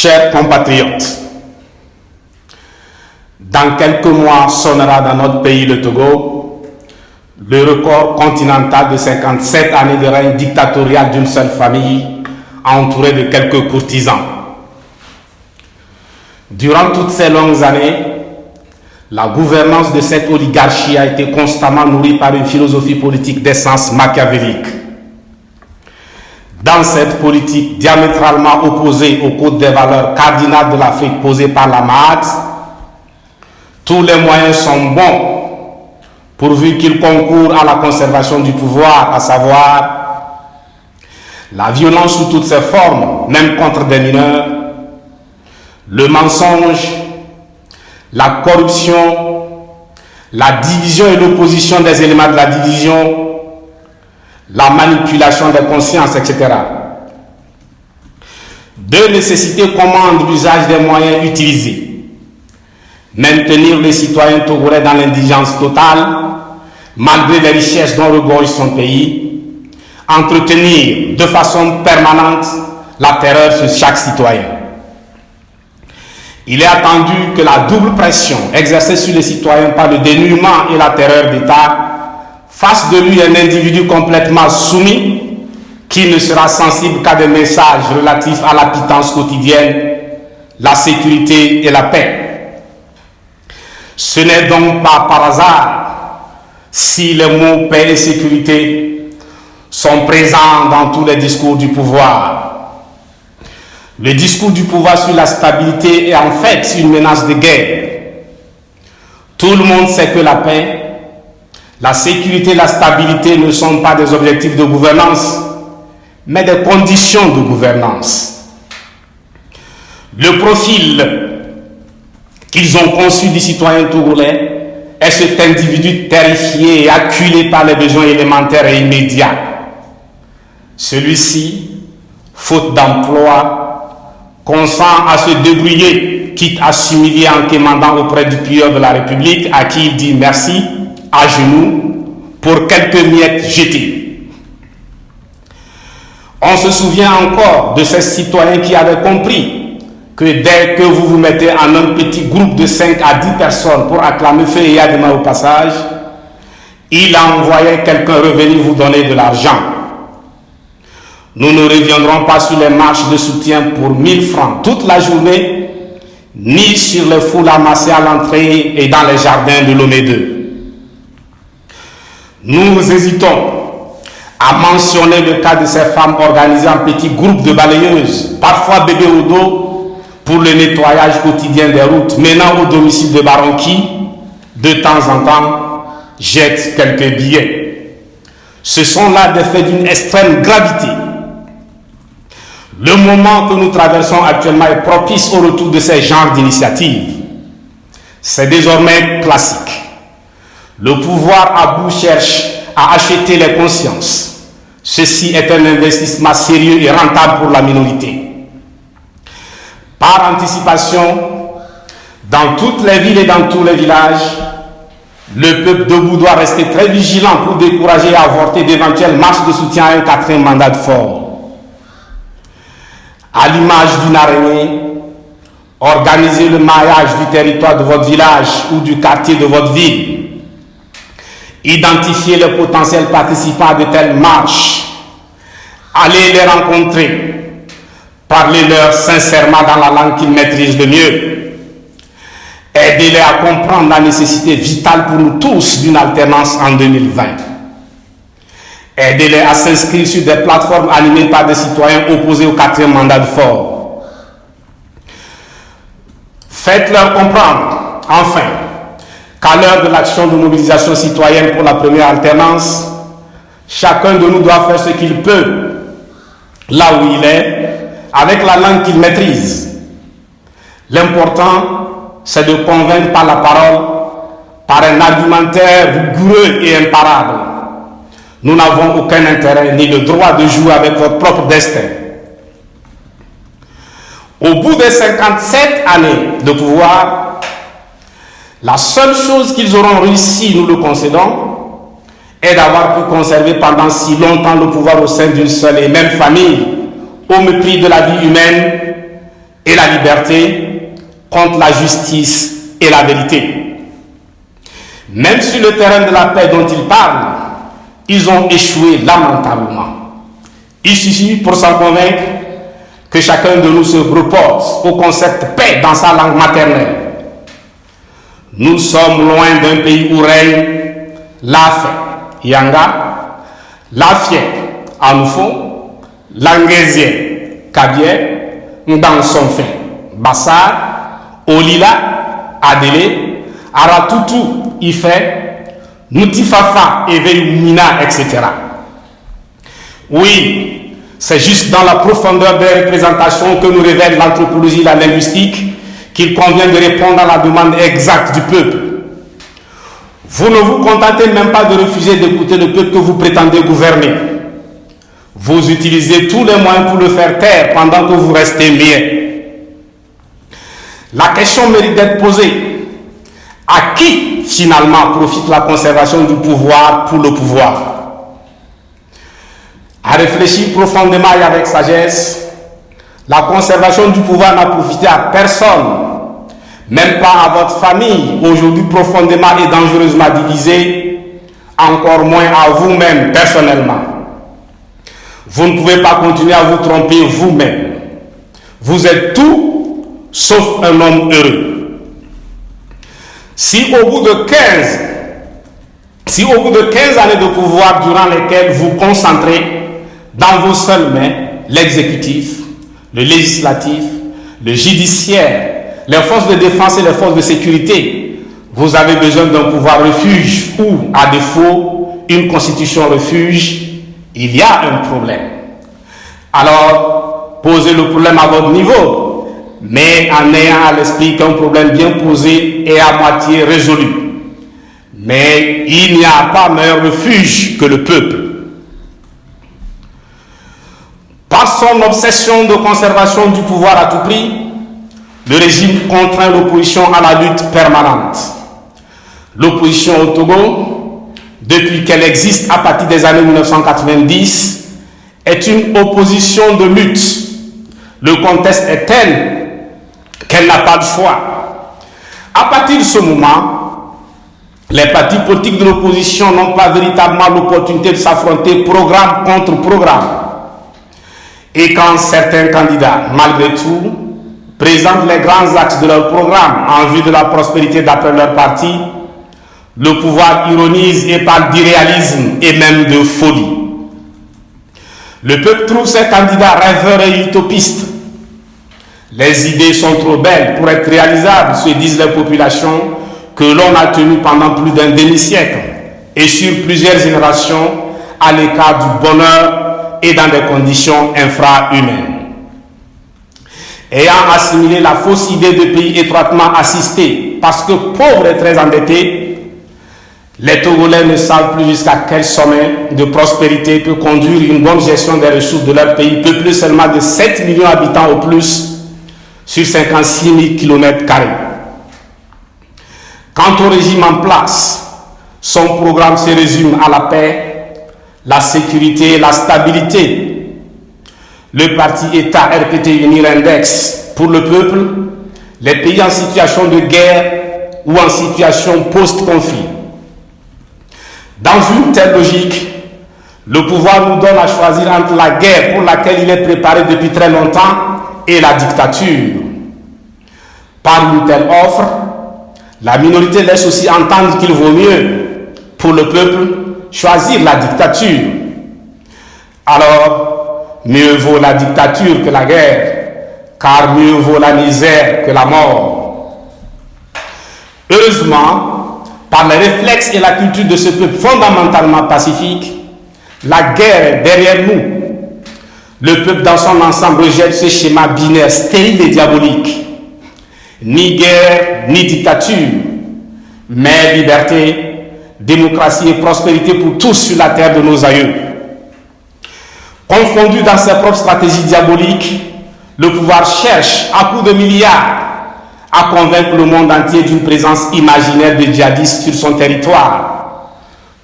Chers compatriotes, dans quelques mois sonnera dans notre pays, le Togo, le record continental de 57 années de règne dictatorial d'une seule famille, entourée de quelques courtisans. Durant toutes ces longues années, la gouvernance de cette oligarchie a été constamment nourrie par une philosophie politique d'essence machiavélique. Dans cette politique diamétralement opposée au code des valeurs cardinales de l'Afrique posé par la MAD, tous les moyens sont bons pourvu qu'ils concourent à la conservation du pouvoir, à savoir la violence sous toutes ses formes, même contre des mineurs, le mensonge, la corruption, la division et l'opposition des éléments de la division, la manipulation des consciences, etc. Deux nécessités commandent l'usage des moyens utilisés. Maintenir les citoyens togolais dans l'indigence totale, malgré les richesses dont regorge son pays. Entretenir de façon permanente la terreur sur chaque citoyen. Il est attendu que la double pression exercée sur les citoyens par le dénuement et la terreur d'État fasse de lui un individu complètement soumis qui ne sera sensible qu'à des messages relatifs à la pitance quotidienne, la sécurité et la paix. Ce n'est donc pas par hasard si les mots paix et sécurité sont présents dans tous les discours du pouvoir. Le discours du pouvoir sur la stabilité est en fait une menace de guerre. Tout le monde sait que la paix, la sécurité et la stabilité ne sont pas des objectifs de gouvernance, mais des conditions de gouvernance. Le profil qu'ils ont conçu du citoyen togolais est cet individu terrifié et acculé par les besoins élémentaires et immédiats. Celui-ci, faute d'emploi, consent à se débrouiller, quitte à s'humilier en quémandant auprès du prieur de la République, à qui il dit merci, à genoux, pour quelques miettes jetées. On se souvient encore de ces citoyens qui avaient compris que dès que vous vous mettez en un petit groupe de 5 à 10 personnes pour acclamer feu et Yadema au passage, il envoyait quelqu'un revenir vous donner de l'argent. Nous ne reviendrons pas sur les marches de soutien pour 1000 francs toute la journée, ni sur les foules amassées à l'entrée et dans les jardins de Lomé 2. Nous hésitons à mentionner le cas de ces femmes organisées en petits groupes de balayeuses, parfois bébés au dos, pour le nettoyage quotidien des routes menant au domicile de Baron qui, de temps en temps, jettent quelques billets. Ce sont là des faits d'une extrême gravité. Le moment que nous traversons actuellement est propice au retour de ces genres d'initiatives. C'est désormais classique. Le pouvoir à bout cherche à acheter les consciences. Ceci est un investissement sérieux et rentable pour la minorité. Par anticipation, dans toutes les villes et dans tous les villages, le peuple debout doit rester très vigilant pour décourager et avorter d'éventuelles marches de soutien à un quatrième mandat de fort. À l'image d'une araignée, organisez le maillage du territoire de votre village ou du quartier de votre ville. Identifiez les potentiels participants à de telles marches. Allez les rencontrer. Parlez-leur sincèrement dans la langue qu'ils maîtrisent le mieux. Aidez-les à comprendre la nécessité vitale pour nous tous d'une alternance en 2020. Aidez-les à s'inscrire sur des plateformes animées par des citoyens opposés au quatrième mandat de fort. Faites-leur comprendre, enfin, qu'à l'heure de l'action de mobilisation citoyenne pour la première alternance, chacun de nous doit faire ce qu'il peut, là où il est, avec la langue qu'il maîtrise. L'important, c'est de convaincre par la parole, par un argumentaire rigoureux et imparable. Nous n'avons aucun intérêt ni le droit de jouer avec votre propre destin. Au bout des 57 années de pouvoir, la seule chose qu'ils auront réussi, nous le concédons, est d'avoir pu conserver pendant si longtemps le pouvoir au sein d'une seule et même famille, au mépris de la vie humaine et la liberté contre la justice et la vérité. Même sur le terrain de la paix dont ils parlent, ils ont échoué lamentablement. Il suffit pour s'en convaincre que chacun de nous se reporte au concept paix dans sa langue maternelle. Nous sommes loin d'un pays où règne l'Afé, Yanga, l'Afien, Anoufo, l'Anguésien, Kabier, Ndang Sonfin, Bassar, Olila, Adélé, Aratutu, Ife, Noutifafa, Éveil, Mina, etc. Oui, c'est juste dans la profondeur des représentations que nous révèle l'anthropologie et la linguistique qu'il convient de répondre à la demande exacte du peuple. Vous ne vous contentez même pas de refuser d'écouter le peuple que vous prétendez gouverner. Vous utilisez tous les moyens pour le faire taire pendant que vous restez muet. La question mérite d'être posée. À qui finalement profite la conservation du pouvoir pour le pouvoir? À réfléchir profondément et avec sagesse, la conservation du pouvoir n'a profité à personne, même pas à votre famille, aujourd'hui profondément et dangereusement divisée, encore moins à vous-même personnellement. Vous ne pouvez pas continuer à vous tromper vous-même. Vous êtes tout sauf un homme heureux. Si au bout de 15 années de pouvoir durant lesquelles vous concentrez dans vos seules mains l'exécutif, le législatif, le judiciaire, les forces de défense et les forces de sécurité, vous avez besoin d'un pouvoir refuge ou, à défaut, une constitution refuge, il y a un problème. Alors, posez le problème à votre niveau, mais en ayant à l'esprit qu'un problème bien posé est à moitié résolu. Mais il n'y a pas meilleur refuge que le peuple. Par son obsession de conservation du pouvoir à tout prix, le régime contraint l'opposition à la lutte permanente. L'opposition au Togo, depuis qu'elle existe à partir des années 1990, est une opposition de lutte. Le contexte est tel qu'elle n'a pas de choix. À partir de ce moment, les partis politiques de l'opposition n'ont pas véritablement l'opportunité de s'affronter programme contre programme. Et quand certains candidats, malgré tout, présentent les grands axes de leur programme en vue de la prospérité d'après leur parti, le pouvoir ironise et parle d'irréalisme et même de folie. Le peuple trouve ces candidats rêveurs et utopistes. Les idées sont trop belles pour être réalisables, se disent les populations que l'on a tenues pendant plus d'un demi-siècle et sur plusieurs générations à l'écart du bonheur et dans des conditions infra-humaines. Ayant assimilé la fausse idée de pays étroitement assistés parce que pauvres et très endettés, les Togolais ne savent plus jusqu'à quel sommet de prospérité peut conduire une bonne gestion des ressources de leur pays, peuplé seulement de 7 millions d'habitants au plus sur 56 000 km². Quant au régime en place, son programme se résume à la paix, la sécurité et la stabilité. Le parti État RPT Unir Index pour le peuple, les pays en situation de guerre ou en situation post-conflit. Dans une telle logique, le pouvoir nous donne à choisir entre la guerre pour laquelle il est préparé depuis très longtemps et la dictature. Par une telle offre, la minorité laisse aussi entendre qu'il vaut mieux pour le peuple choisir la dictature. Alors, mieux vaut la dictature que la guerre, car mieux vaut la misère que la mort. Heureusement, par les réflexes et la culture de ce peuple fondamentalement pacifique, la guerre est derrière nous. Le peuple dans son ensemble rejette ce schéma binaire stérile et diabolique. Ni guerre, ni dictature, mais liberté, démocratie et prospérité pour tous sur la terre de nos aïeux. Confondu dans ses propres stratégies diaboliques, le pouvoir cherche à coups de milliards à convaincre le monde entier d'une présence imaginaire de djihadistes sur son territoire.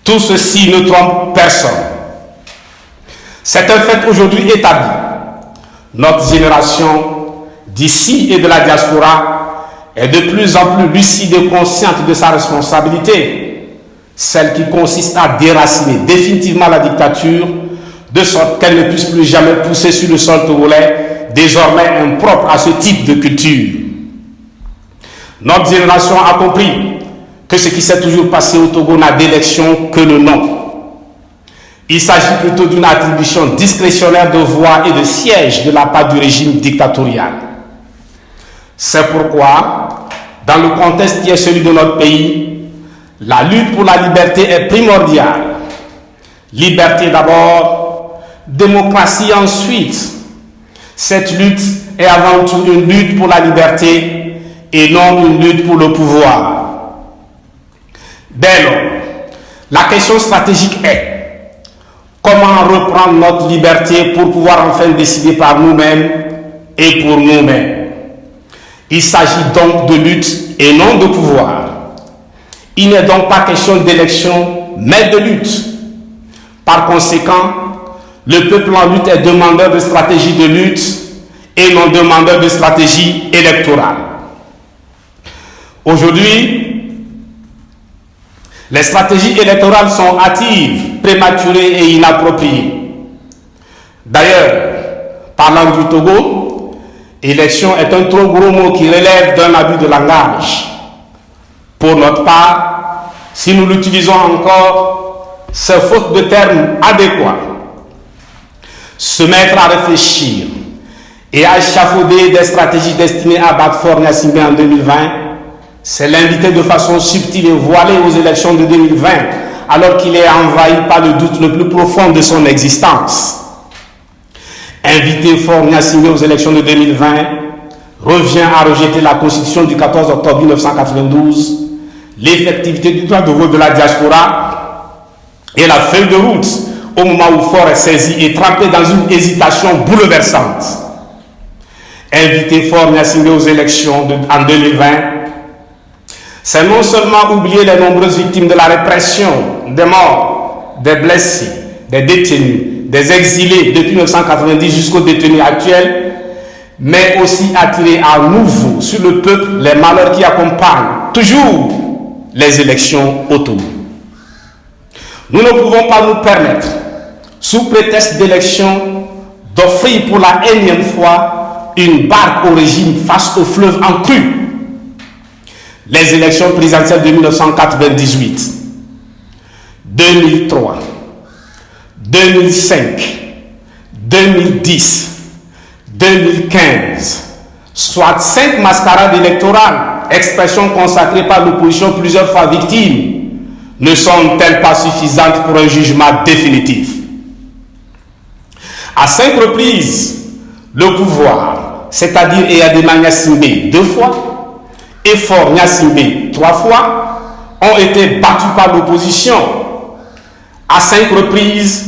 Tout ceci ne trompe personne. C'est un fait aujourd'hui établi. Notre génération d'ici et de la diaspora, est de plus en plus lucide et consciente de sa responsabilité, celle qui consiste à déraciner définitivement la dictature, de sorte qu'elle ne puisse plus jamais pousser sur le sol togolais, désormais impropre à ce type de culture. Notre génération a compris que ce qui s'est toujours passé au Togo n'a d'élection que le nom. Il s'agit plutôt d'une attribution discrétionnaire de voix et de sièges de la part du régime dictatorial. C'est pourquoi, dans le contexte qui est celui de notre pays, la lutte pour la liberté est primordiale. Liberté d'abord, démocratie ensuite. Cette lutte est avant tout une lutte pour la liberté et non une lutte pour le pouvoir. Dès lors, la question stratégique est: comment reprendre notre liberté pour pouvoir enfin décider par nous-mêmes et pour nous-mêmes? Il s'agit donc de lutte et non de pouvoir. Il n'est donc pas question d'élection, mais de lutte. Par conséquent, le peuple en lutte est demandeur de stratégie de lutte et non demandeur de stratégie électorale. Aujourd'hui, les stratégies électorales sont hâtives, prématurées et inappropriées. D'ailleurs, parlant du Togo, élection est un trop gros mot qui relève d'un abus de langage. Pour notre part, si nous l'utilisons encore, c'est faute de termes adéquats. Se mettre à réfléchir et à échafauder des stratégies destinées à battre fort Gnassingbé en 2020, c'est l'inviter de façon subtile et voilée aux élections de 2020, alors qu'il est envahi par le doute le plus profond de son existence. Inviter Faure Gnassingbé aux élections de 2020 revient à rejeter la Constitution du 14 octobre 1992, l'effectivité du droit de vote de la diaspora et la feuille de route au moment où Faure est saisi et trempé dans une hésitation bouleversante. Inviter Faure Gnassingbé aux élections en 2020, c'est non seulement oublier les nombreuses victimes de la répression, des morts, des blessés, des détenus, des exilés depuis 1990 jusqu'aux détenus actuels, mais aussi attirer à nouveau sur le peuple les malheurs qui accompagnent toujours les élections au Togo. Nous ne pouvons pas nous permettre, sous prétexte d'élection, d'offrir pour la énième fois une barque au régime face au fleuve en crue. Les élections présidentielles de 1998, 2003, 2005, 2010, 2015, soit 5 mascarades électorales, expression consacrée par l'opposition plusieurs fois victime, ne sont-elles pas suffisantes pour un jugement définitif? À 5 reprises, le pouvoir, c'est-à-dire Eyadema Gnassingbé 2 fois, et Faure Gnassingbé 3 fois, ont été battus par l'opposition. À 5 reprises,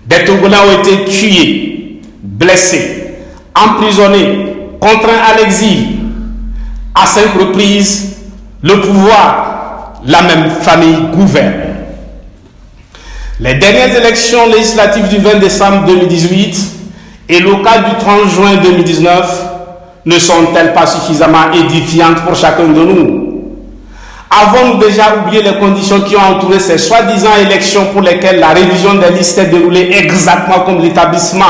des Togolais ont été tués, blessés, emprisonnés, contraints à l'exil. À 5 reprises, le pouvoir, la même famille gouverne. Les dernières élections législatives du 20 décembre 2018 et locales du 30 juin 2019 ne sont-elles pas suffisamment édifiantes pour chacun de nous? Avons-nous déjà oublié les conditions qui ont entouré ces soi-disant élections pour lesquelles la révision des listes est déroulée exactement comme l'établissement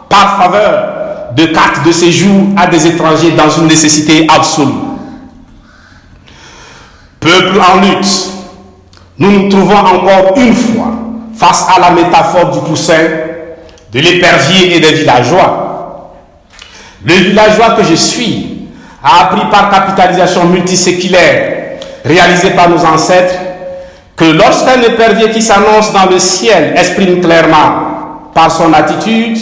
par faveur de cartes de séjour à des étrangers dans une nécessité absolue? Peuple en lutte, nous nous trouvons encore une fois face à la métaphore du poussin, de l'épervier et des villageois. Le villageois que je suis a appris par capitalisation multiséculaire réalisée par nos ancêtres que lorsqu'un épervier qui s'annonce dans le ciel exprime clairement par son attitude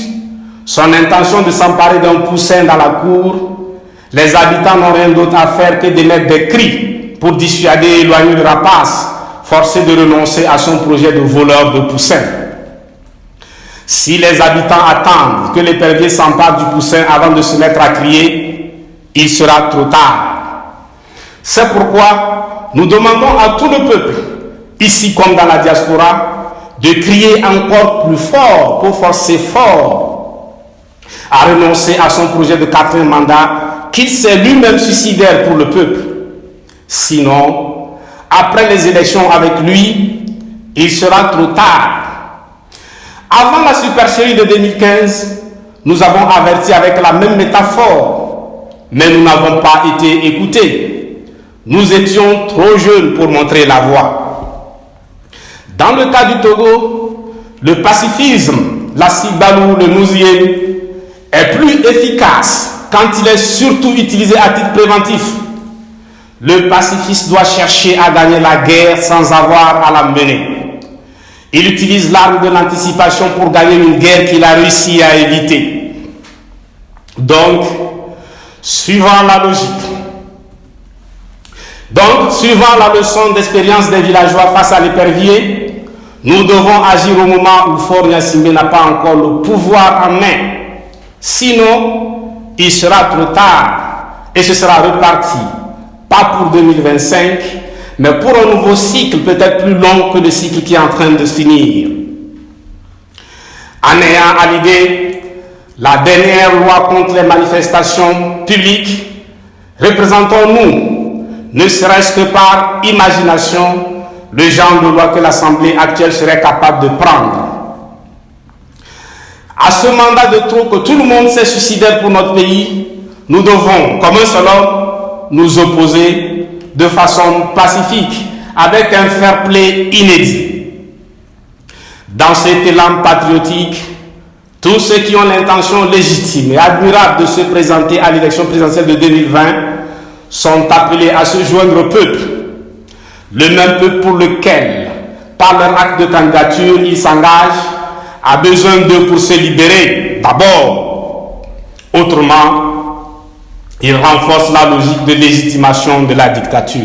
son intention de s'emparer d'un poussin dans la cour, les habitants n'ont rien d'autre à faire que d'émettre des cris pour dissuader et éloigner le rapace, forcé de renoncer à son projet de voleur de poussins. Si les habitants attendent que l'épervier s'empare du poussin avant de se mettre à crier, il sera trop tard. C'est pourquoi nous demandons à tout le peuple, ici comme dans la diaspora, de crier encore plus fort pour forcer fort à renoncer à son projet de 4e mandat qu'il s'est lui-même suicidaire pour le peuple. Sinon, après les élections avec lui, il sera trop tard. Avant la supercherie de 2015, nous avons averti avec la même métaphore, mais nous n'avons pas été écoutés. Nous étions trop jeunes pour montrer la voie. Dans le cas du Togo, le pacifisme, la Sibalou, le Nouzien, est plus efficace quand il est surtout utilisé à titre préventif. Le pacifiste doit chercher à gagner la guerre sans avoir à la mener. Il utilise l'arme de l'anticipation pour gagner une guerre qu'il a réussi à éviter. Donc, suivant la leçon d'expérience des villageois face à l'épervier, nous devons agir au moment où Faure Gnassingbé n'a pas encore le pouvoir en main. Sinon, il sera trop tard et ce sera reparti, pas pour 2025, mais pour un nouveau cycle peut-être plus long que le cycle qui est en train de se finir. En ayant à l'idée la dernière loi contre les manifestations publiques, représentons-nous, ne serait-ce que par imagination, le genre de loi que l'Assemblée actuelle serait capable de prendre. À ce mandat de trop que tout le monde s'est suicidaire pour notre pays, nous devons, comme un seul homme, nous opposer de façon pacifique, avec un fair play inédit. Dans cet élan patriotique, tous ceux qui ont l'intention légitime et admirable de se présenter à l'élection présidentielle de 2020 sont appelés à se joindre au peuple, le même peuple pour lequel, par leur acte de candidature, ils s'engagent, a besoin d'eux pour se libérer d'abord. Autrement, il renforce la logique de légitimation de la dictature.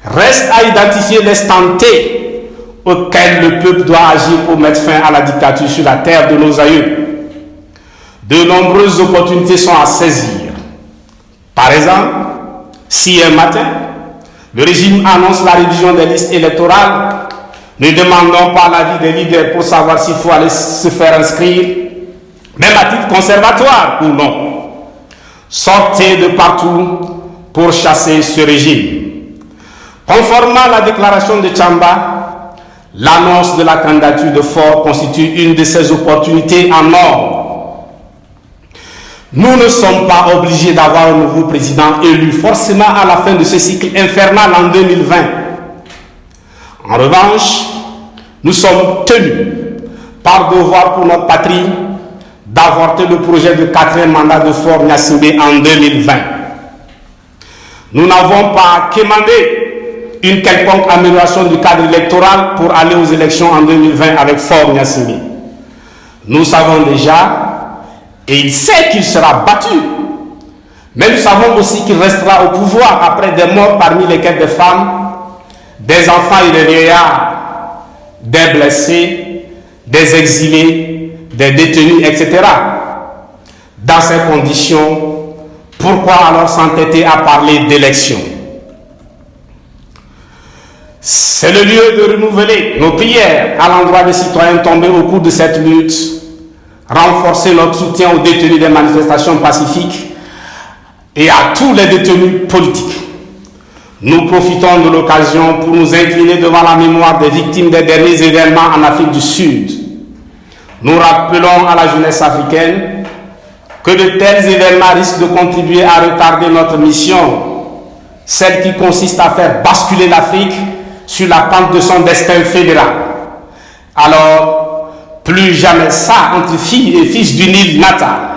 Reste à identifier l'instant T auquel le peuple doit agir pour mettre fin à la dictature sur la terre de nos aïeux. De nombreuses opportunités sont à saisir. Par exemple, si un matin, le régime annonce la révision des listes électorales, ne demandons pas l'avis des leaders pour savoir s'il faut aller se faire inscrire, même à titre conservatoire ou non. Sortez de partout pour chasser ce régime. Conformément à la déclaration de Tchamba, l'annonce de la candidature de Faure constitue une de ces opportunités en or. Nous ne sommes pas obligés d'avoir un nouveau président élu forcément à la fin de ce cycle infernal en 2020. En revanche, nous sommes tenus par devoir pour notre patrie d'avorter le projet de 4e mandat de Faure Gnassingbé en 2020. Nous n'avons pas quémandé une quelconque amélioration du cadre électoral pour aller aux élections en 2020 avec Faure Gnassingbé. Nous savons déjà, et il sait qu'il sera battu, mais nous savons aussi qu'il restera au pouvoir après des morts parmi lesquels des femmes, des enfants et des vieillards, des blessés, des exilés, des détenus, etc. Dans ces conditions, pourquoi alors s'entêter à parler d'élection? C'est le lieu de renouveler nos prières à l'endroit des citoyens tombés au cours de cette lutte, renforcer notre soutien aux détenus des manifestations pacifiques et à tous les détenus politiques. Nous profitons de l'occasion pour nous incliner devant la mémoire des victimes des derniers événements en Afrique du Sud. Nous rappelons à la jeunesse africaine que de tels événements risquent de contribuer à retarder notre mission, celle qui consiste à faire basculer l'Afrique sur la pente de son destin fédéral. Alors, plus jamais ça entre filles et fils d'une île natale.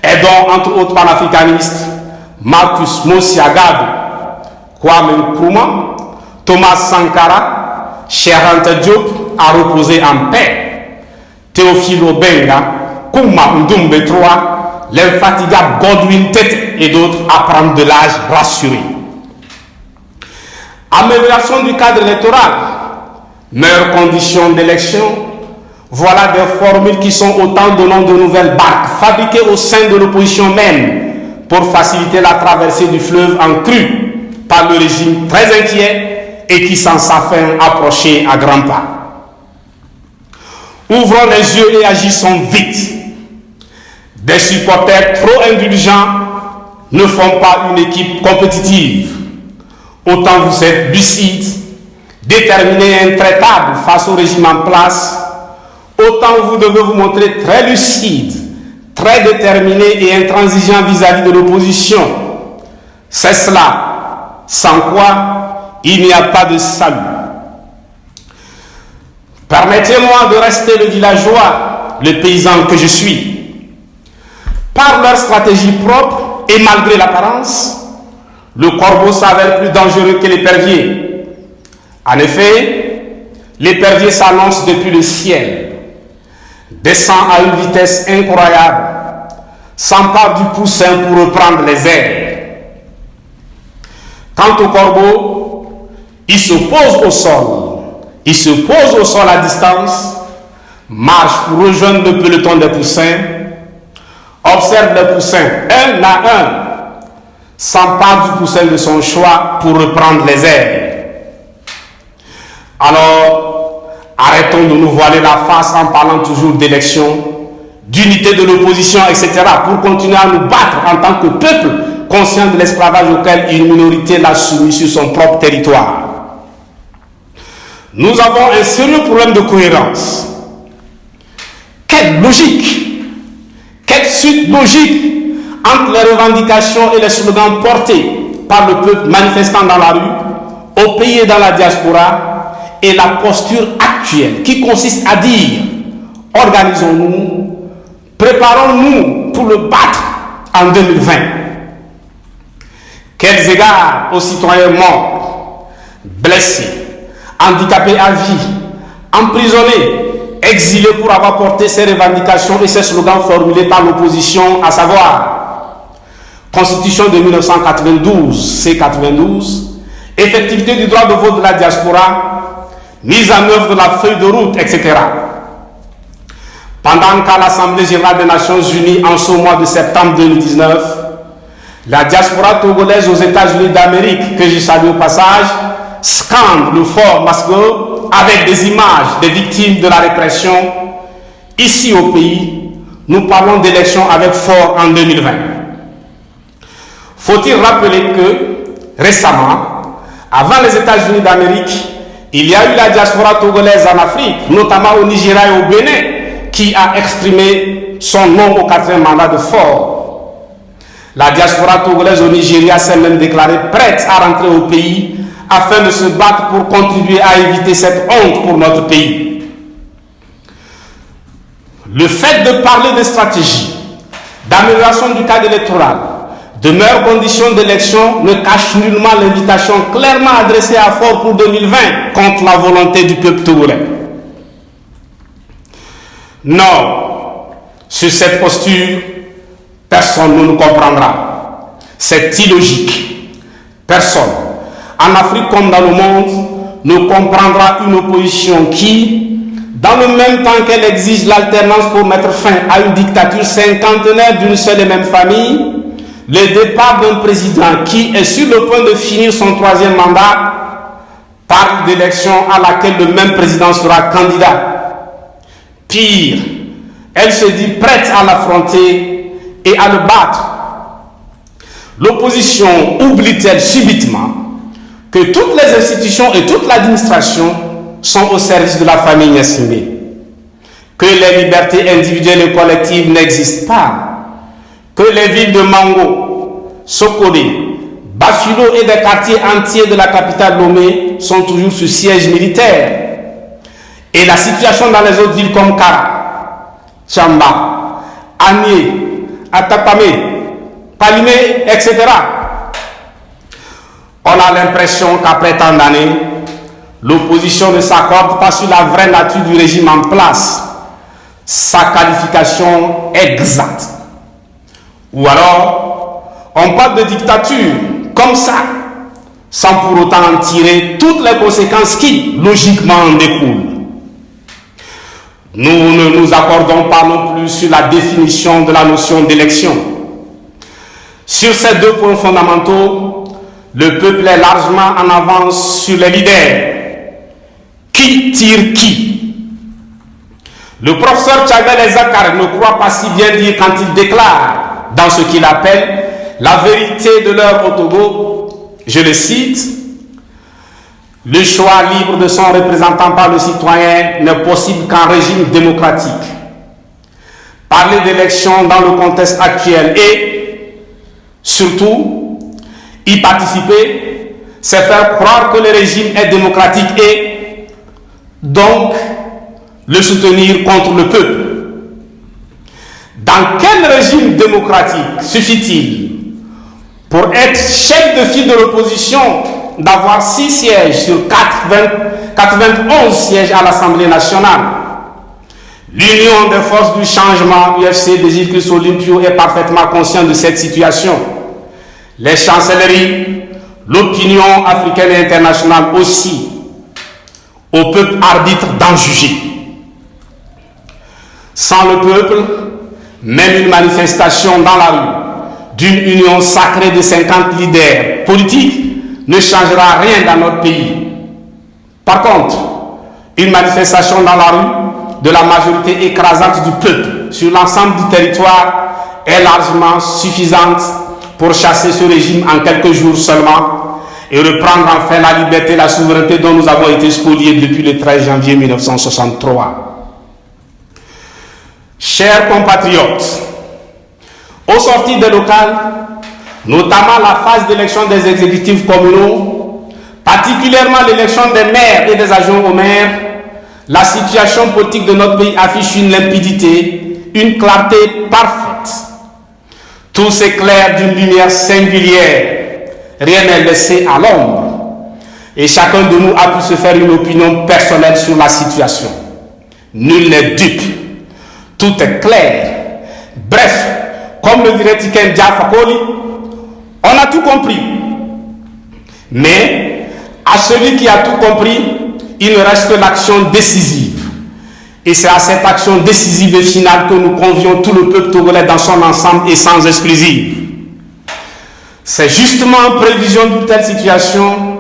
Aidons entre autres panafricanistes Marcus Mosiagabe, Kwame Nkrumah, Thomas Sankara, Cheikh Anta Diop à reposer en paix. Théophile Obenga, Kouma Ndoumbe III, l'infatigable Godwin Tete et d'autres à prendre de l'âge rassuré. Amélioration du cadre électoral, meilleures conditions d'élection, voilà des formules qui sont autant de noms de nouvelles barques fabriquées au sein de l'opposition même pour faciliter la traversée du fleuve en crue par le régime très inquiet et qui sent sa fin approcher à grands pas. Ouvrons les yeux et agissons vite. Des supporters trop indulgents ne font pas une équipe compétitive. Autant vous êtes lucide, déterminé et intraitable face au régime en place, autant vous devez vous montrer très lucide, très déterminé et intransigeant vis-à-vis de l'opposition. C'est cela, sans quoi il n'y a pas de salut. Permettez-moi de rester le villageois, le paysan que je suis. Par leur stratégie propre et malgré l'apparence, le corbeau s'avère plus dangereux que l'épervier. En effet, l'épervier s'annonce depuis le ciel, descend à une vitesse incroyable, s'empare du poussin pour reprendre les airs. Quant au corbeau, il se pose au sol. Il se pose au sol à distance, marche pour rejoindre le peloton des poussins, observe les poussins un à un, s'empare du poussin de son choix pour reprendre les airs. Alors, arrêtons de nous voiler la face en parlant toujours d'élection, d'unité de l'opposition, etc., pour continuer à nous battre en tant que peuple conscient de l'esclavage auquel une minorité l'a soumis sur son propre territoire. Nous avons un sérieux problème de cohérence. Quelle logique, quelle suite logique entre les revendications et les slogans portés par le peuple manifestant dans la rue, au pays et dans la diaspora, et la posture actuelle qui consiste à dire « organisons-nous, préparons-nous pour le battre en 2020 ». Quels égards aux citoyens morts, blessés, handicapés à vie, emprisonnés, exilés pour avoir porté ces revendications et ces slogans formulés par l'opposition, à savoir Constitution de 1992, C92, effectivité du droit de vote de la diaspora, mise en œuvre de la feuille de route, etc. Pendant qu'à l'Assemblée générale des Nations Unies, en ce mois de septembre 2019, la diaspora togolaise aux États-Unis d'Amérique, que je salue au passage, scande le fort Masgo avec des images des victimes de la répression. Ici au pays, nous parlons d'élections avec fort en 2020. Faut-il rappeler que récemment, avant les États-Unis d'Amérique, il y a eu la diaspora togolaise en Afrique, notamment au Nigeria et au Bénin, qui a exprimé son nom au 4e mandat de fort. La diaspora togolaise au Nigeria s'est même déclarée prête à rentrer au pays afin de se battre pour contribuer à éviter cette honte pour notre pays. Le fait de parler de stratégie, d'amélioration du cadre électoral, de meilleures conditions d'élection ne cache nullement l'invitation clairement adressée à Fort pour 2020 contre la volonté du peuple togolais. Non, sur cette posture, personne ne nous comprendra. C'est illogique. Personne, en Afrique comme dans le monde, ne comprendra une opposition qui, dans le même temps qu'elle exige l'alternance pour mettre fin à une dictature cinquantenaire d'une seule et même famille, le départ d'un président qui est sur le point de finir son 3e mandat parle d'élection à laquelle le même président sera candidat. Pire, elle se dit prête à l'affronter et à le battre. L'opposition oublie-t-elle subitement que toutes les institutions et toute l'administration sont au service de la famille Gnassingbé, que les libertés individuelles et collectives n'existent pas, que les villes de Mango, Sokolé, Bafilo et des quartiers entiers de la capitale Lomé sont toujours sous siège militaire. Et la situation dans les autres villes comme Kara, Tchamba, Anié, Atapamé, Palimé, etc. On a l'impression qu'après tant d'années, l'opposition ne s'accorde pas sur la vraie nature du régime en place, sa qualification exacte. Ou alors, on parle de dictature comme ça, sans pour autant en tirer toutes les conséquences qui, logiquement, en découlent. Nous ne nous accordons pas non plus sur la définition de la notion d'élection. Sur ces deux points fondamentaux, le peuple est largement en avance sur les leaders. Qui tire qui? Le professeur Tchagel Ezakar ne croit pas si bien dire quand il déclare dans ce qu'il appelle la vérité de l'heure au Togo, je le cite, le choix libre de son représentant par le citoyen n'est possible qu'en régime démocratique. Parler d'élection dans le contexte actuel et, surtout, y participer, c'est faire croire que le régime est démocratique et, donc, le soutenir contre le peuple. Dans quel régime démocratique suffit-il pour être chef de file de l'opposition d'avoir 6 sièges sur 91 sièges à l'Assemblée nationale? L'Union des forces du changement, UFC des Idriss Olympio, est parfaitement conscient de cette situation. Les chancelleries, l'opinion africaine et internationale aussi. Au peuple arbitre d'en juger. Sans le peuple, même une manifestation dans la rue d'une union sacrée de 50 leaders politiques ne changera rien dans notre pays. Par contre, une manifestation dans la rue de la majorité écrasante du peuple sur l'ensemble du territoire est largement suffisante pour chasser ce régime en quelques jours seulement et reprendre enfin la liberté et la souveraineté dont nous avons été spoliés depuis le 13 janvier 1963. Chers compatriotes, au sortir des locales, notamment la phase d'élection des exécutifs communaux, particulièrement l'élection des maires et des adjoints aux maires, la situation politique de notre pays affiche une limpidité, une clarté parfaite. Tout s'éclaire d'une lumière singulière, rien n'est laissé à l'ombre. Et chacun de nous a pu se faire une opinion personnelle sur la situation. Nul n'est dupe. Tout est clair. Bref, comme le dirait Tiken Jah Fakoly, on a tout compris. Mais à celui qui a tout compris, il ne reste que l'action décisive. Et c'est à cette action décisive et finale que nous convions tout le peuple togolais dans son ensemble et sans exclusive. C'est justement en prévision d'une telle situation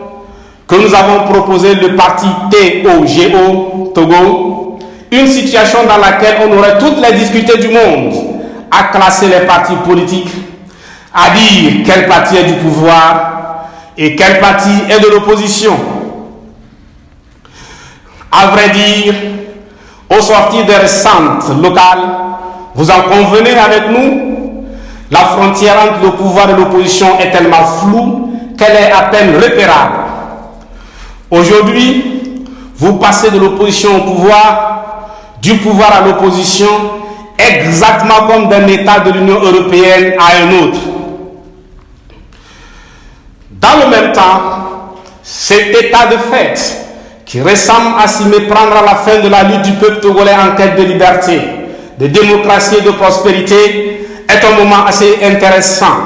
que nous avons proposé le parti TOGO, Togo, une situation dans laquelle on aurait toutes les difficultés du monde à classer les partis politiques, à dire quel parti est du pouvoir et quel parti est de l'opposition. À vrai dire, au sortir des récentes locales, vous en convenez avec nous, la frontière entre le pouvoir et l'opposition est tellement floue qu'elle est à peine repérable. Aujourd'hui, vous passez de l'opposition au pouvoir, du pouvoir à l'opposition, exactement comme d'un État de l'Union européenne à un autre. Dans le même temps, cet état de fait qui ressemble à s'y méprendre à la fin de la lutte du peuple togolais en quête de liberté, de démocratie et de prospérité, est un moment assez intéressant,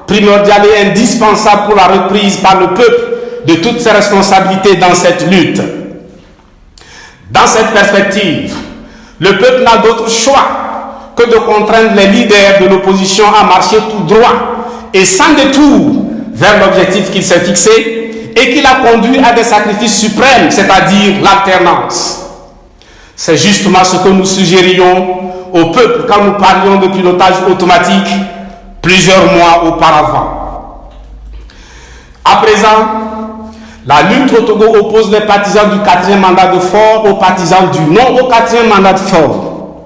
primordial et indispensable pour la reprise par le peuple de toutes ses responsabilités dans cette lutte. Dans cette perspective, le peuple n'a d'autre choix que de contraindre les leaders de l'opposition à marcher tout droit et sans détour vers l'objectif qu'il s'est fixé et qui l'a conduit à des sacrifices suprêmes, c'est-à-dire l'alternance. C'est justement ce que nous suggérions au peuple quand nous parlions de pilotage automatique plusieurs mois auparavant. À présent, la lutte au Togo oppose les partisans du 4e mandat de Faure aux partisans du non au 4e mandat de Faure.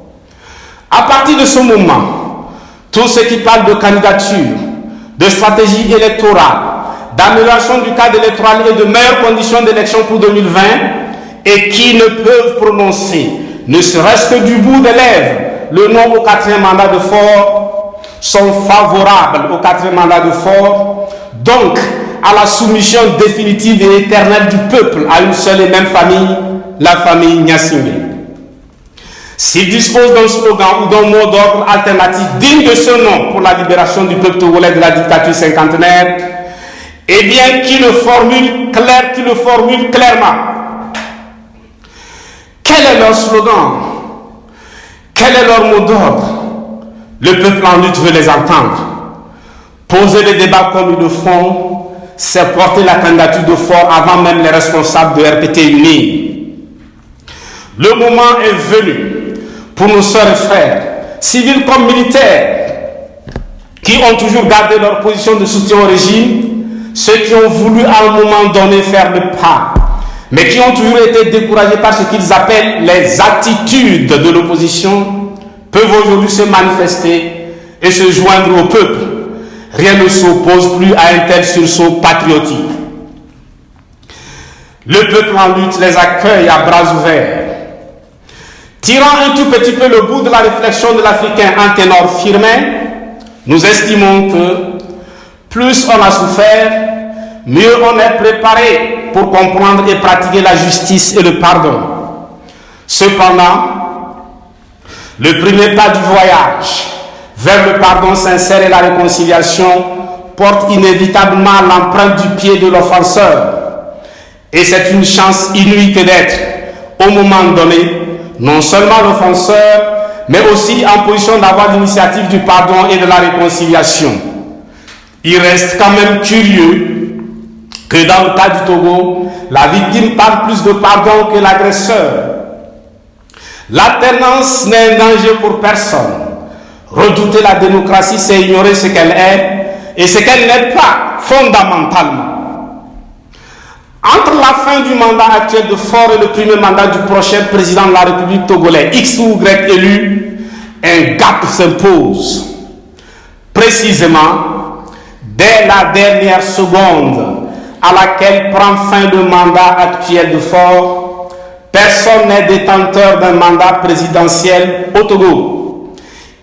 À partir de ce moment, tous ceux qui parlent de candidature, de stratégie électorale, d'amélioration du cadre électoral et de meilleures conditions d'élection pour 2020 et qui ne peuvent prononcer, ne serait-ce que du bout des lèvres, le non au 4e mandat de Faure, sont favorables au 4e mandat de Faure, donc à la soumission définitive et éternelle du peuple à une seule et même famille, la famille Gnassingbé. S'il dispose d'un slogan ou d'un mot d'ordre alternatif digne de ce nom pour la libération du peuple togolais de la dictature cinquantenaire, eh bien qu'il le formule clairement. Quel est leur slogan? Quel est leur mot d'ordre? Le peuple en lutte veut les entendre. Poser les débats comme ils le font, c'est porter la candidature de Faure avant même les responsables de RPT unis. Le moment est venu pour nos sœurs et frères, civils comme militaires, qui ont toujours gardé leur position de soutien au régime, ceux qui ont voulu à un moment donné faire le pas, mais qui ont toujours été découragés par ce qu'ils appellent les attitudes de l'opposition, peuvent aujourd'hui se manifester et se joindre au peuple. Rien ne s'oppose plus à un tel sursaut patriotique. Le peuple en lutte les accueille à bras ouverts. Tirant un tout petit peu le bout de la réflexion de l'Africain en ténor firmin, nous estimons que plus on a souffert, mieux on est préparé pour comprendre et pratiquer la justice et le pardon. Cependant, le premier pas du voyage vers le pardon sincère et la réconciliation porte inévitablement l'empreinte du pied de l'offenseur. Et c'est une chance inouïe que d'être, au moment donné, non seulement l'offenseur, mais aussi en position d'avoir l'initiative du pardon et de la réconciliation. Il reste quand même curieux que dans le cas du Togo, la victime parle plus de pardon que l'agresseur. L'alternance n'est un danger pour personne. Redouter la démocratie, c'est ignorer ce qu'elle est et ce qu'elle n'est pas fondamentalement. Entre la fin du mandat actuel de Faure et le premier mandat du prochain président de la République togolais, X ou Y élu, un gap s'impose. Précisément, dès la dernière seconde à laquelle prend fin le mandat actuel de Faure, personne n'est détenteur d'un mandat présidentiel au Togo.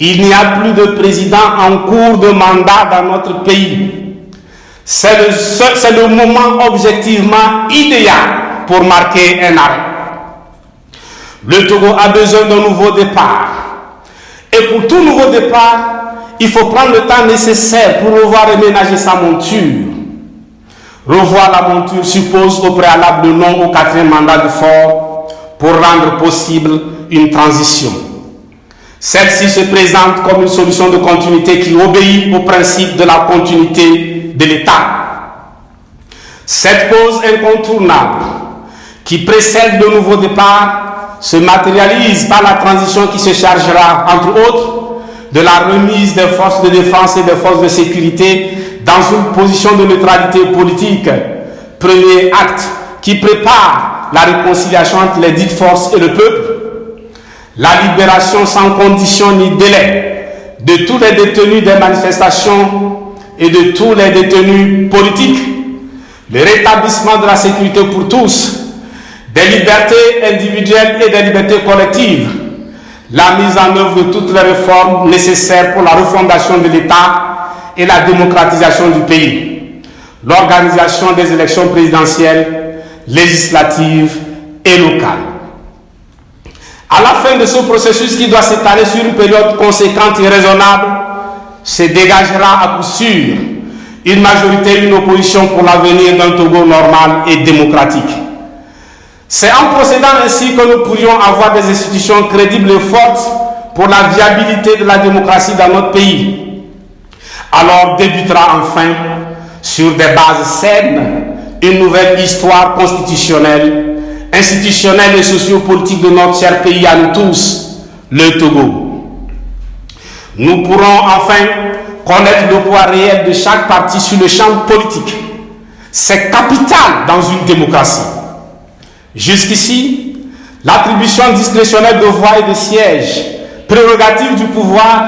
Il n'y a plus de président en cours de mandat dans notre pays. C'est le moment objectivement idéal pour marquer un arrêt. Le Togo a besoin d'un nouveau départ. Et pour tout nouveau départ, il faut prendre le temps nécessaire pour revoir et ménager sa monture. Revoir la monture suppose au préalable le non au 4e mandat de Faure pour rendre possible une transition. Celle-ci se présente comme une solution de continuité qui obéit au principe de la continuité de l'État. Cette cause incontournable qui précède le nouveau départ se matérialise par la transition qui se chargera, entre autres, de la remise des forces de défense et des forces de sécurité dans une position de neutralité politique. Premier acte qui prépare la réconciliation entre les dites forces et le peuple. La libération sans condition ni délai de tous les détenus des manifestations et de tous les détenus politiques, le rétablissement de la sécurité pour tous, des libertés individuelles et des libertés collectives, la mise en œuvre de toutes les réformes nécessaires pour la refondation de l'État et la démocratisation du pays, l'organisation des élections présidentielles, législatives et locales. À la fin de ce processus qui doit s'étaler sur une période conséquente et raisonnable, se dégagera à coup sûr une majorité et une opposition pour l'avenir d'un Togo normal et démocratique. C'est en procédant ainsi que nous pourrions avoir des institutions crédibles et fortes pour la viabilité de la démocratie dans notre pays. Alors débutera enfin, sur des bases saines, une nouvelle histoire constitutionnelle, institutionnelle et sociopolitique de notre cher pays à nous tous, le Togo. Nous pourrons enfin connaître le poids réel de chaque parti sur le champ politique. C'est capital dans une démocratie. Jusqu'ici, l'attribution discrétionnelle de voix et de sièges, prérogative du pouvoir,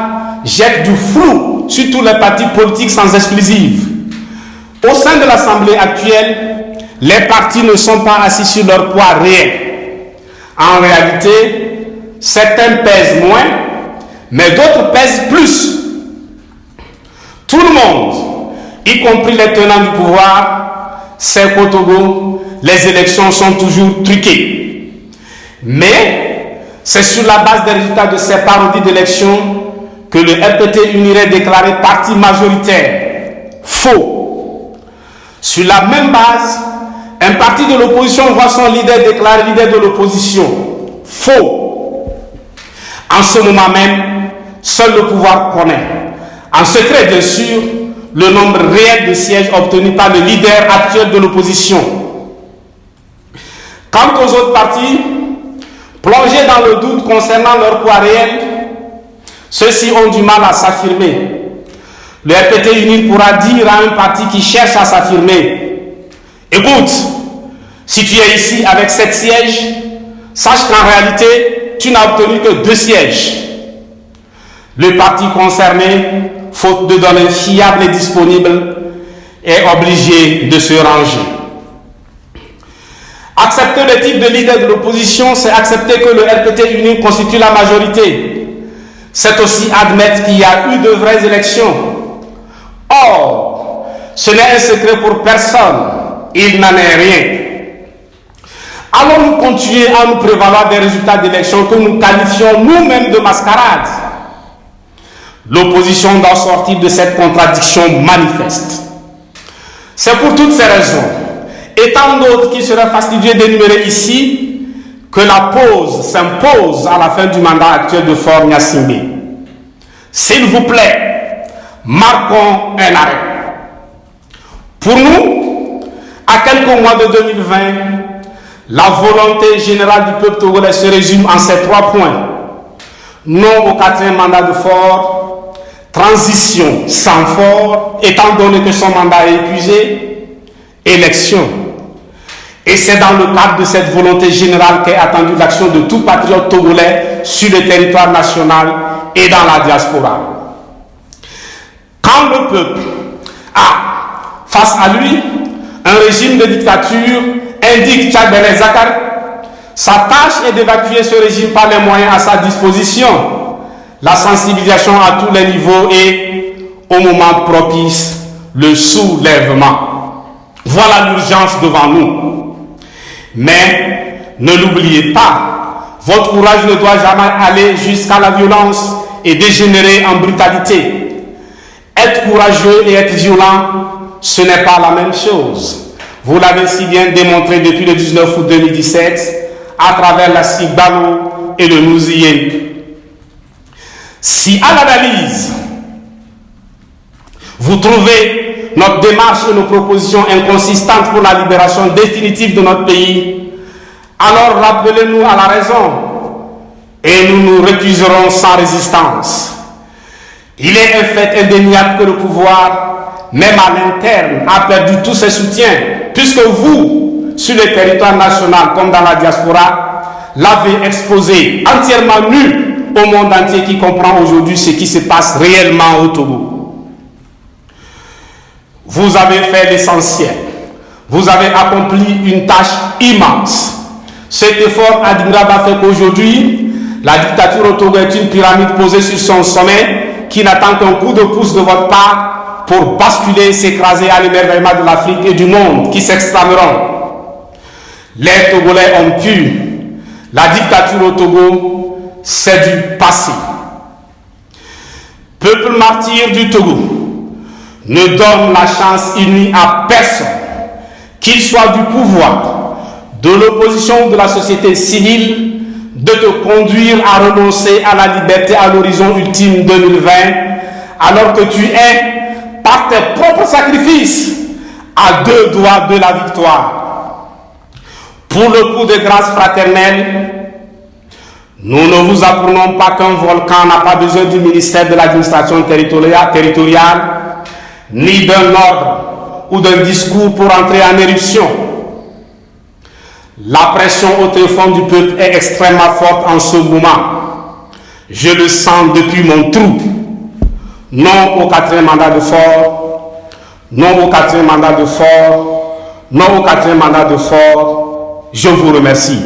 jette du flou sur tous les partis politiques sans exclusive. Au sein de l'Assemblée actuelle, les partis ne sont pas assis sur leur poids réel. En réalité, certains pèsent moins, mais d'autres pèsent plus. Tout le monde, y compris les tenants du pouvoir, sait qu'au Togo, les élections sont toujours truquées. Mais c'est sur la base des résultats de ces parodies d'élections que le RPT unirait déclaré parti majoritaire. Faux. Sur la même base, un parti de l'opposition voit son leader déclaré leader de l'opposition. Faux. En ce moment même, seul le pouvoir connaît, en secret bien sûr, le nombre réel de sièges obtenus par le leader actuel de l'opposition. Quant aux autres partis, Plongés dans le doute concernant leur poids réel, ceux-ci ont du mal à s'affirmer. Le RPT uni pourra dire à un parti qui cherche à s'affirmer, écoute, si tu es ici avec 7 sièges, sache qu'en réalité, tu n'as obtenu que 2 sièges. Le parti concerné, faute de données fiables et disponibles, est obligé de se ranger. Accepter le type de leader de l'opposition, c'est accepter que le RPT uni constitue la majorité. C'est aussi admettre qu'il y a eu de vraies élections. Or, ce n'est un secret pour personne. Il n'en est rien. Allons-nous continuer à nous prévaloir des résultats d'élections que nous qualifions nous-mêmes de mascarade? L'opposition doit sortir de cette contradiction manifeste. C'est pour toutes ces raisons, et tant d'autres qui seraient fastidieux d'énumérer ici, que la pause s'impose à la fin du mandat actuel de Faure Gnassingbé. S'il vous plaît, marquons un arrêt. Pour nous, à quelques mois de 2020, la volonté générale du peuple togolais se résume en ces 3 points. Non au 4e mandat de Faure, transition sans Faure, étant donné que son mandat est épuisé, élection. Et c'est dans le cadre de cette volonté générale qu'est attendue l'action de tout patriote togolais sur le territoire national et dans la diaspora. Quand le peuple a face à lui un régime de dictature, indique Tchad Belé Zakar, sa tâche est d'évacuer ce régime par les moyens à sa disposition, la sensibilisation à tous les niveaux et, au moment propice, le soulèvement. Voilà l'urgence devant nous. Mais ne l'oubliez pas, votre courage ne doit jamais aller jusqu'à la violence et dégénérer en brutalité. Être courageux et être violent, ce n'est pas la même chose. Vous l'avez si bien démontré depuis le 19 août 2017 à travers la Sigbalo et le Nouziyé. Si à l'analyse, vous trouvez notre démarche et nos propositions inconsistantes pour la libération définitive de notre pays, alors rappelez-nous à la raison et nous nous récuserons sans résistance. Il est un fait indéniable que le pouvoir, même à l'interne, a perdu tous ses soutiens, puisque vous, sur le territoire national comme dans la diaspora, l'avez exposé entièrement nu au monde entier qui comprend aujourd'hui ce qui se passe réellement au Togo. Vous avez fait l'essentiel. Vous avez accompli une tâche immense. Cet effort admirable a fait qu'aujourd'hui, la dictature au Togo est une pyramide posée sur son sommet qui n'attend qu'un coup de pouce de votre part pour basculer et s'écraser à l'émerveillement de l'Afrique et du monde qui s'exclameront. Les Togolais ont pu. La dictature au Togo, c'est du passé. Peuple martyr du Togo, ne donne la chance inouïe à personne, qu'il soit du pouvoir, de l'opposition ou de la société civile, de te conduire à renoncer à la liberté à l'horizon ultime 2020, alors que tu es, par tes propres sacrifices, à 2 doigts de la victoire. Pour le coup de grâce fraternelle, nous ne vous apprenons pas qu'un volcan n'a pas besoin du ministère de l'administration territoriale, ni d'un ordre ou d'un discours pour entrer en éruption. La pression au téléphone du peuple est extrêmement forte en ce moment. Je le sens depuis mon trou. Non au 4e mandat de Faure, non au 4e mandat de Faure, non au 4e mandat de Faure. Je vous remercie.